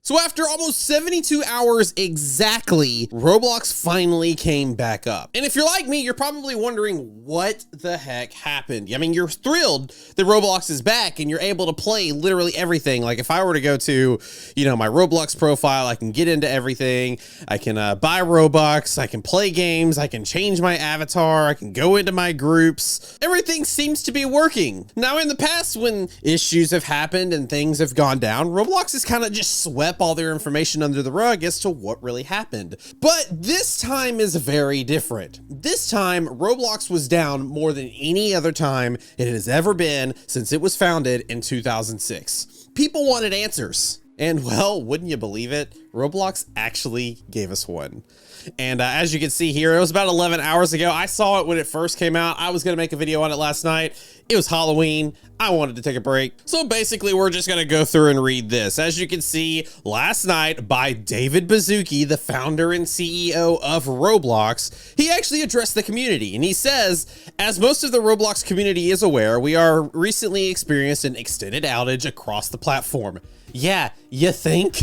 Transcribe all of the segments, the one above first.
So after almost 72 hours exactly, Roblox finally came back up. And if you're like me, you're probably wondering what the heck happened. I mean, you're thrilled that Roblox is back and you're able to play literally everything. Like if I were to go to, my Roblox profile, I can get into everything. I can buy Robux, I can play games, I can change my avatar, I can go into my groups. Everything seems to be working. Now in the past, when issues have happened and things have gone down, Roblox has kind of just swept all their information under the rug as to what really happened. But this time is very different. This time, Roblox was down more than any other time it has ever been since it was founded in 2006. People wanted answers. And well, wouldn't you believe it? Roblox actually gave us one. And as you can see here, it was about 11 hours ago. I saw it when it first came out. I was going to make a video on it last night. It was Halloween. I wanted to take a break. So basically, we're just going to go through and read this. As you can see, last night by David Baszucki, the founder and CEO of Roblox, he actually addressed the community. And he says, as most of the Roblox community is aware, we are recently experienced an extended outage across the platform. Yeah, you think?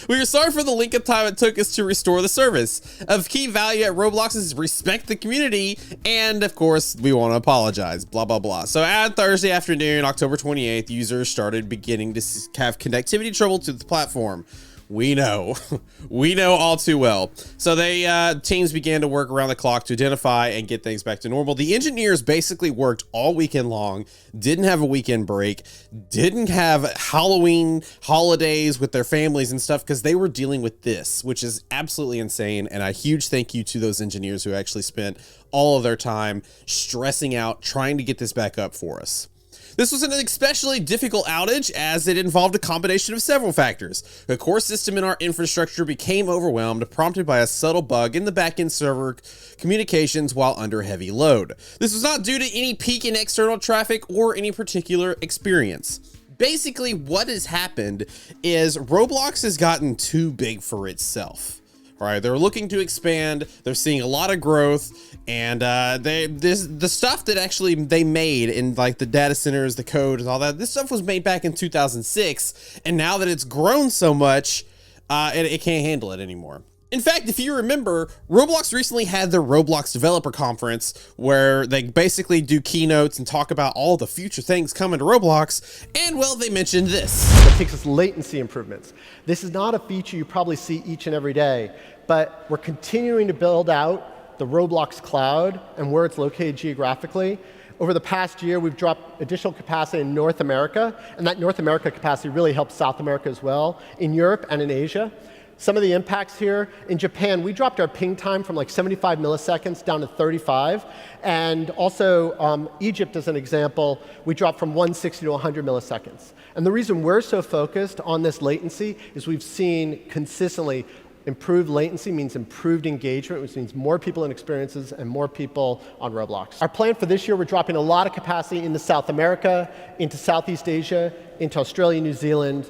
We are sorry for the length of time it took us to restore the service. Of key value at Roblox is respect the community, and of course, we want to apologize, blah, blah, blah. So at Thursday afternoon, October 28th, users started beginning to have connectivity trouble to the platform. We know, we know all too well. So teams began to work around the clock to identify and get things back to normal. The engineers basically worked all weekend long, didn't have a weekend break, didn't have Halloween holidays with their families and stuff because they were dealing with this, which is absolutely insane. And a huge thank you to those engineers who actually spent all of their time stressing out, trying to get this back up for us. This was an especially difficult outage as it involved a combination of several factors. The core system in our infrastructure became overwhelmed, prompted by a subtle bug in the backend server communications while under heavy load. This was not due to any peak in external traffic or any particular experience. Basically, what has happened is Roblox has gotten too big for itself. Right, they're looking to expand. They're seeing a lot of growth, and the stuff that actually they made in like the data centers, the code, and all that. This stuff was made back in 2006, and now that it's grown so much, it can't handle it anymore. In fact, if you remember, Roblox recently had their Roblox Developer Conference where they basically do keynotes and talk about all the future things coming to Roblox. And well, they mentioned this. It takes us latency improvements. This is not a feature you probably see each and every day, but we're continuing to build out the Roblox cloud and where it's located geographically. Over the past year, we've dropped additional capacity in North America, and that North America capacity really helps South America as well, in Europe and in Asia. Some of the impacts here, in Japan, we dropped our ping time from like 75 milliseconds down to 35. And also, Egypt, as an example, we dropped from 160 to 100 milliseconds. And the reason we're so focused on this latency is we've seen consistently improved latency means improved engagement, which means more people and experiences and more people on Roblox. Our plan for this year, we're dropping a lot of capacity into South America, into Southeast Asia, into Australia, New Zealand.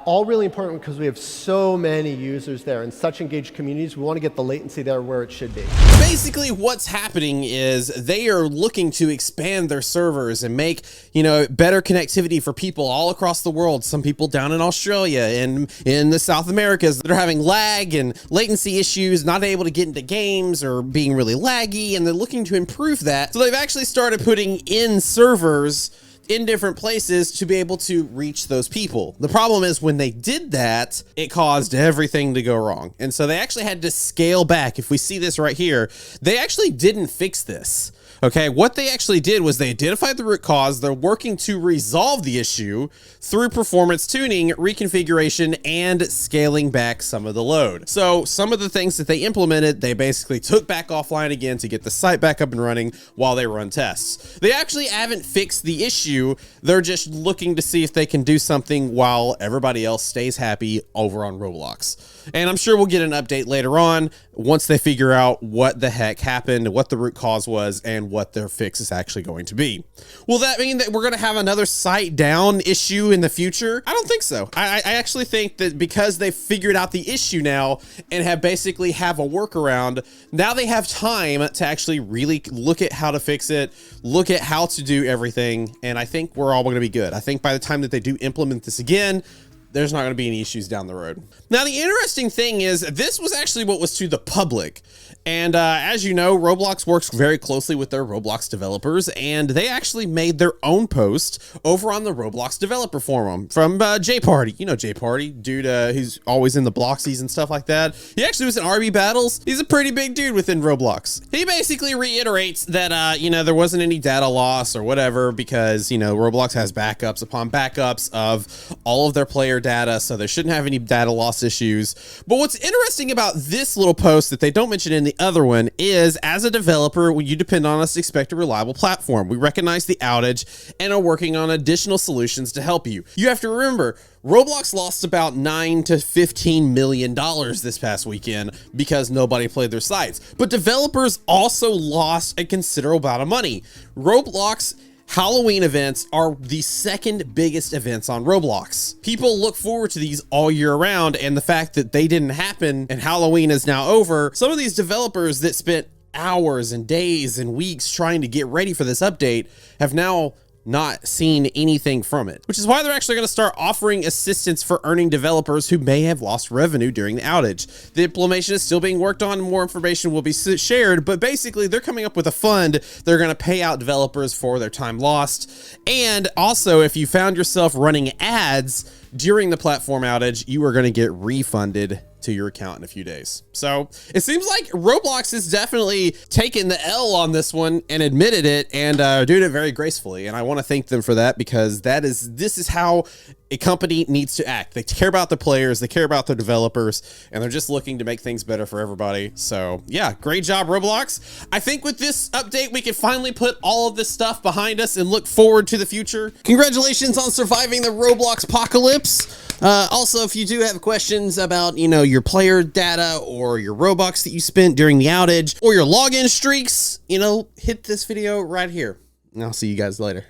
All really important because we have so many users there and such engaged communities. We want to get the latency there where it should be. Basically, what's happening is they are looking to expand their servers and make, better connectivity for people all across the world. Some people down in Australia and in the South Americas that are having lag and latency issues, not able to get into games or being really laggy, and they're looking to improve that. So they've actually started putting in servers in different places to be able to reach those people. The problem is when they did that, it caused everything to go wrong. And so they actually had to scale back. If we see this right here, they actually didn't fix this. Okay, what they actually did was they identified the root cause. They're working to resolve the issue through performance tuning, reconfiguration, and scaling back some of the load. So some of the things that they implemented, they basically took back offline again to get the site back up and running while they run tests. They actually haven't fixed the issue. They're just looking to see if they can do something while everybody else stays happy over on Roblox. And I'm sure we'll get an update later on once they figure out what the heck happened, what the root cause was, and what their fix is actually going to be. Will that mean that we're going to have another site down issue in the future? I don't think so. I actually think that because they've figured out the issue now and have basically have a workaround, now they have time to actually really look at how to fix it, look at how to do everything, and I think we're all going to be good. I think by the time that they do implement this again, there's not going to be any issues down the road. Now, the interesting thing is this was actually what was to the public. And as you know, Roblox works very closely with their Roblox developers, and they actually made their own post over on the Roblox developer forum from J Party. You know J Party, dude who's always in the Bloxies and stuff like that. He actually was in RB Battles. He's a pretty big dude within Roblox. He basically reiterates that, you know, there wasn't any data loss or whatever because, you know, Roblox has backups upon backups of all of their player data, so they shouldn't have any data loss issues. But what's interesting about this little post that they don't mention in the other one is, as a developer, when you depend on us to expect a reliable platform. We recognize the outage and are working on additional solutions to help you. You have to remember, Roblox lost about $9 to $15 million this past weekend because nobody played their sites. But developers also lost a considerable amount of money. Roblox Halloween events are the second biggest events on Roblox. People look forward to these all year round, and the fact that they didn't happen and Halloween is now over, some of these developers that spent hours and days and weeks trying to get ready for this update have now not seen anything from it, which is why they're actually going to start offering assistance for earning developers who may have lost revenue during the outage. The implementation is still being worked on and more information will be shared, but basically they're coming up with a fund they're going to pay out developers for their time lost. And also, if you found yourself running ads during the platform outage, you are going to get refunded to your account in a few days. So it seems like Roblox is definitely taking the L on this one and admitted it and doing it very gracefully. And I want to thank them for that, because this is how a company needs to act. They care about the players, they care about their developers, and they're just looking to make things better for everybody. So yeah, great job, Roblox. I think with this update, we can finally put all of this stuff behind us and look forward to the future. Congratulations on surviving the Roblox apocalypse. Also, if you do have questions about, you know, your player data or your Robux that you spent during the outage or your login streaks, you know, hit this video right here. And I'll see you guys later.